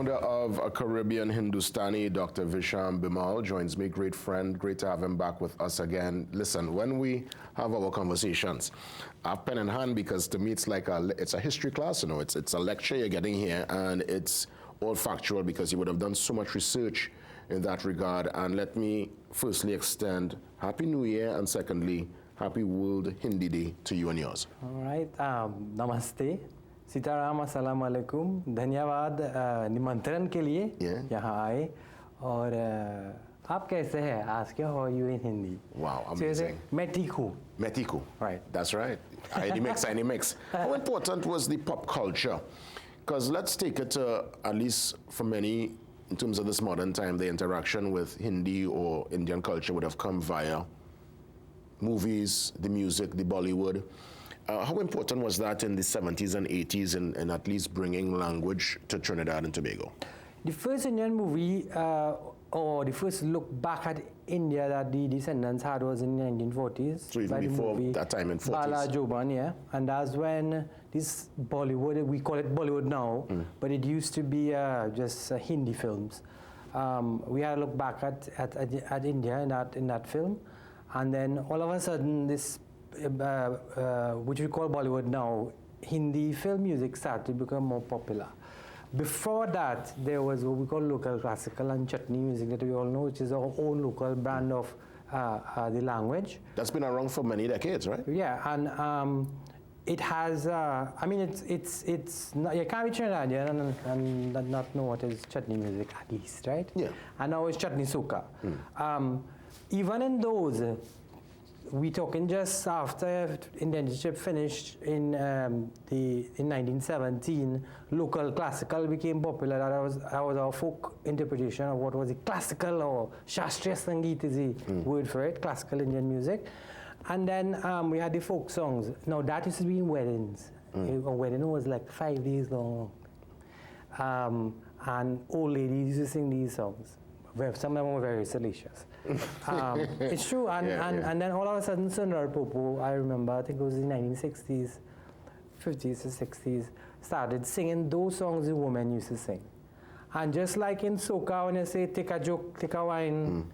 founder of a Caribbean Hindustani, Dr. Vishwa joins me. Great friend, great to have him back with us again. Listen, when we have our conversations, I have pen in hand because to me it's like it's a history class, you know, it's a lecture you're getting here, and it's all factual because you would have done so much research in that regard. And let me firstly extend Happy New Year, and secondly, Happy World Hindi Day to you and yours. All right, namaste. Sitaram अस्सलाम वालेकुम धन्यवाद निमंत्रण के लिए यहाँ आए और आप कैसे हैं आज क्या हो you in Hindi? Wow, amazing. मैं ठीक हूँ. मैं ठीक हूँ. Right. That's right. Any mix. How important was the pop culture? Because let's take it to, at least for many, in terms of this modern time, the interaction with Hindi or Indian culture would have come via movies, the music, the Bollywood. How important was that in the 70s and 80s in at least bringing language to Trinidad and Tobago? The first Indian movie, or the first look back at India that the descendants had was in the 1940s. So even before that time in 40s? Bala Joban, yeah. And that's when this Bollywood, we call it Bollywood now, but it used to be just Hindi films. We had a look back at India in that film. And then all of a sudden this which we call Bollywood now, Hindi film music started to become more popular. Before that, there was what we call local classical and chutney music that we all know, which is our own local brand of the language. That's been around for many decades, right? Yeah, and it has, I mean, it's not, you can't be Trinidadian and not know what is chutney music at least, right? Yeah. And now it's chutney soca. Even in those, we talking just after indentureship finished in 1917, local classical became popular. That was our folk interpretation of what was the classical, or Shastriya Sangeet is the word for it, classical Indian music. And then we had the folk songs. Now that used to be in weddings. A wedding was like 5 days long. And old ladies used to sing these songs. Some of them were very salacious. It's true, and then all of a sudden, Sundar Popo, I remember, I think it was in the 1960s, 50s or 60s, started singing those songs the women used to sing. And just like in soca, when you say, take a joke, take a wine,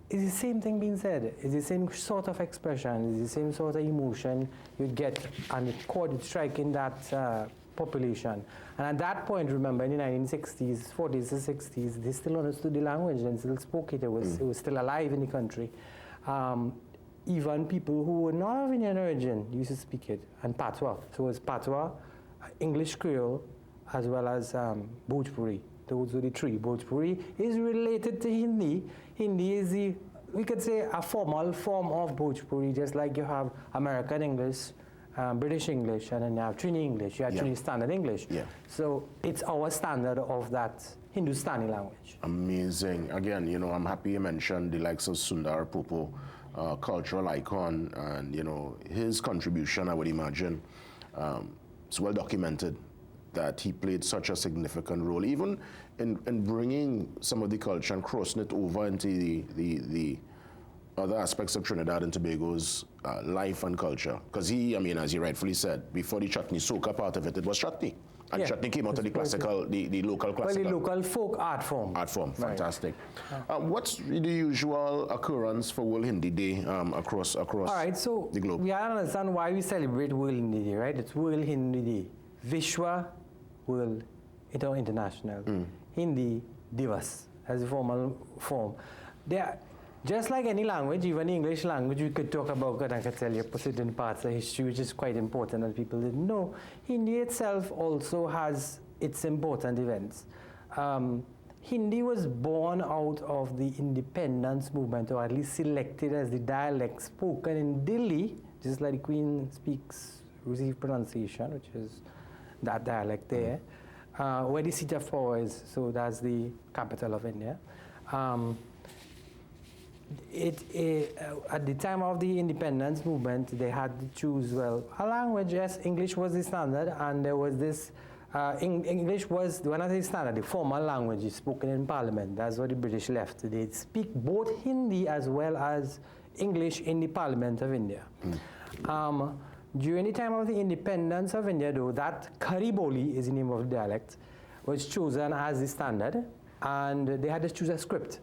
it's the same thing being said. It's the same sort of expression, it's the same sort of emotion you get, and it caught striking that population. And at that point, remember, in the 1960s, 40s, and 60s, they still understood the language and still spoke it. It was still alive in the country. Even people who were not of Indian origin used to speak it, and Patois. So it was Patois, English Creole, as well as Bhojpuri. Those were the three. Bhojpuri is related to Hindi. Hindi is we could say, a formal form of Bhojpuri, just like you have American English, British English, and then you have Trini English, you have Trini Standard English. Yeah. So it's our standard of that Hindustani language. Amazing. Again, you know, I'm happy you mentioned the likes of Sundar Popo, cultural icon, and, you know, his contribution, I would imagine, it's well documented that he played such a significant role, even in bringing some of the culture and crossing it over into the other aspects of Trinidad and Tobago's life and culture. Because he, I mean, as you rightfully said, before the chutney soca part of it, it was chutney. And chutney came out of the classical, the local classical. Well, the local folk art form. Art form, fantastic. What's the usual occurrence for World Hindi Day across the globe? All right, so we have to understand why we celebrate World Hindi Day, right? It's World Hindi Day. Vishwa, World International. Hindi, Divas, as a formal form. Just like any language, even the English language, we could talk about, and I could tell you certain parts of history, which is quite important that people didn't know. Hindi itself also has its important events. Hindi was born out of the independence movement, or at least selected as the dialect spoken in Delhi, just like the Queen speaks received pronunciation, which is that dialect there, where the seat of power is, so that's the capital of India. At the time of the independence movement, they had to choose, well, a language. Yes, English was the standard, and there was this, English was, when I say standard, the formal language is spoken in Parliament. That's what the British left. They speak both Hindi as well as English in the Parliament of India. During the time of the independence of India, though, that Khari Boli is the name of the dialect, was chosen as the standard, and they had to choose a script.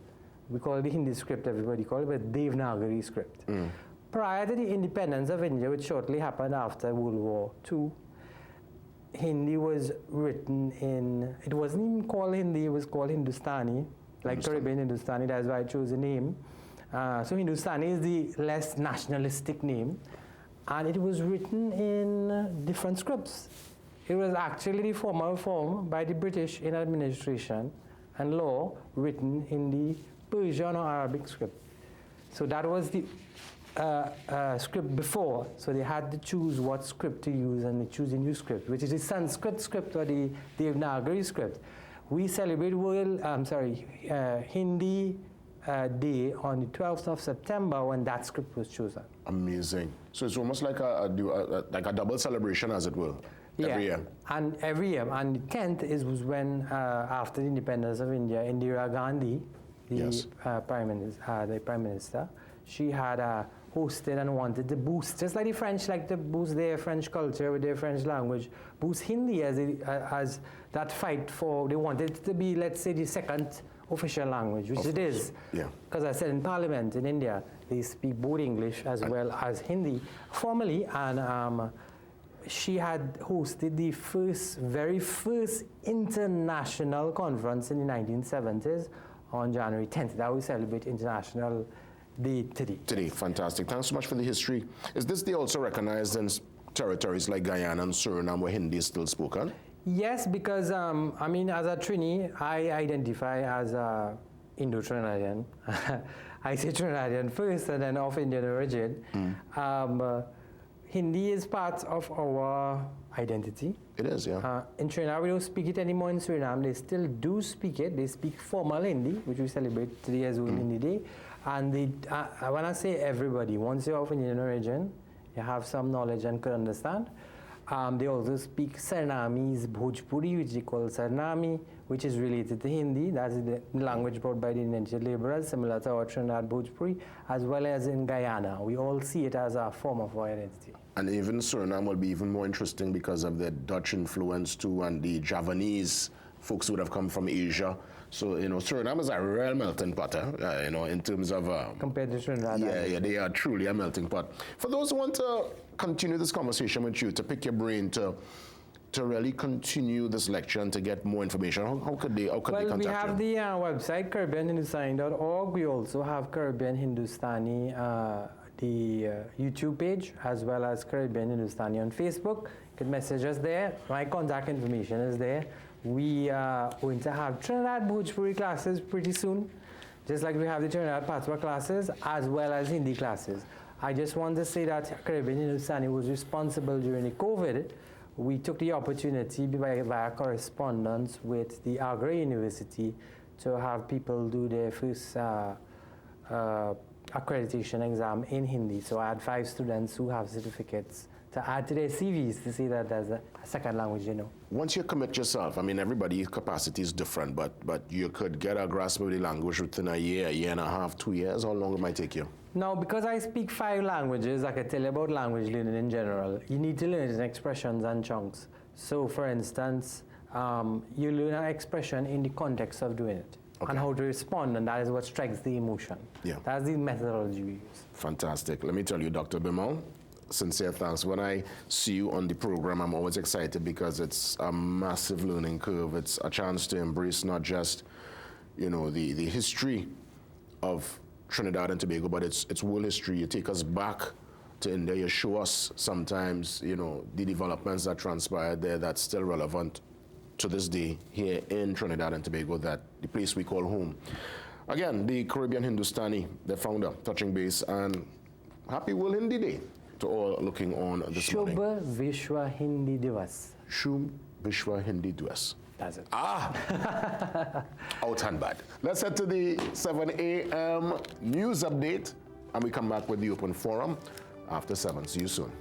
We call it the Hindi script, everybody call it, but Devanagari script. Prior to the independence of India, which shortly happened after World War II, Hindi was written in, it wasn't even called Hindi, it was called Hindustani, like Caribbean Hindustani, that's why I chose the name. So Hindustani is the less nationalistic name, and it was written in different scripts. It was actually the formal form by the British in administration and law written in the Persian or Arabic script. So that was the script before, so they had to choose what script to use, and they choose a new script, which is the Sanskrit script or the Devanagari script. We celebrate Hindi Day on the 12th of September when that script was chosen. Amazing. So it's almost like a double celebration, as it were, every year. And every year. And 10th was when, after the independence of India, Indira Gandhi, the Prime Minister, she had hosted and wanted to boost, just like the French like to boost their French culture with their French language, boost Hindi as that fight for, they wanted it to be, let's say, the second official language, which it is. Because I said in Parliament in India, they speak both English as well as Hindi formally, and she had hosted the very first international conference in the 1970s on January 10th. That we celebrate International Day today. Today, fantastic. Thanks so much for the history. Is this day also recognized in territories like Guyana and Suriname where Hindi is still spoken? Yes, because I mean, as a Trini, I identify as a Indo-Trinidadian. I say Trinidadian first and then of Indian origin. Hindi is part of our identity. It is, yeah. In Trinidad, we don't speak it anymore. In Suriname, they still do speak it. They speak formal Hindi, which we celebrate today as World Hindi Day. And they, when I say everybody, once you're of Indian origin, you have some knowledge and could understand. They also speak Sarnamese Bhojpuri, which they call Sarnami, which is related to Hindi. That's the language brought by the indentured laborers, similar to our Trinidad Bhojpuri, as well as in Guyana. We all see it as a form of our identity. And even Suriname will be even more interesting because of the Dutch influence too, and the Javanese folks who would have come from Asia. So, you know, Suriname is a real melting pot, you know, in terms of... compared to Trinidad. Yeah, they are truly a melting pot. For those who want to continue this conversation with you, to pick your brain, to really continue this lecture and to get more information, how could they contact you? Well, we have the website, CaribbeanHindustani.org. We also have Caribbean Hindustani, the YouTube page, as well as Caribbean Hindustani on Facebook. You can message us there. My contact information is there. We are going to have Trinidad Bhojpuri classes pretty soon, just like we have the Trinidad Patois classes, as well as Hindi classes. I just want to say that Caribbean Hindustani was responsible during the COVID. We took the opportunity via correspondence with the Agra University to have people do their first accreditation exam in Hindi. So I had 5 students who have certificates to add to their CVs to see that there's a second language, you know. Once you commit yourself, I mean, everybody's capacity is different, but you could get a grasp of the language within a year and a half, 2 years. How long it might take you? Now, because I speak 5 languages, I can tell you about language learning in general. You need to learn it in expressions and chunks. So, for instance, you learn an expression in the context of doing it. Okay. And how to respond, and that is what strikes the emotion. Yeah. That's the methodology we use. Fantastic. Let me tell you, Dr. Bimol, sincere thanks. When I see you on the program, I'm always excited because it's a massive learning curve. It's a chance to embrace not just, you know, the history of Trinidad and Tobago, but it's world history. You take us back to India. You show us sometimes, you know, the developments that transpired there that's still relevant to this day here in Trinidad and Tobago, that the place we call home. Again, the Caribbean Hindustani, the founder, touching base, and happy World Hindi Day to all looking on this morning. Subh, Vishwa, Hindi, Divas. Subh, Vishwa, Hindi, Divas. That's it. Out and bad. Let's head to the 7 a.m. news update, and we come back with the open forum after 7. See you soon.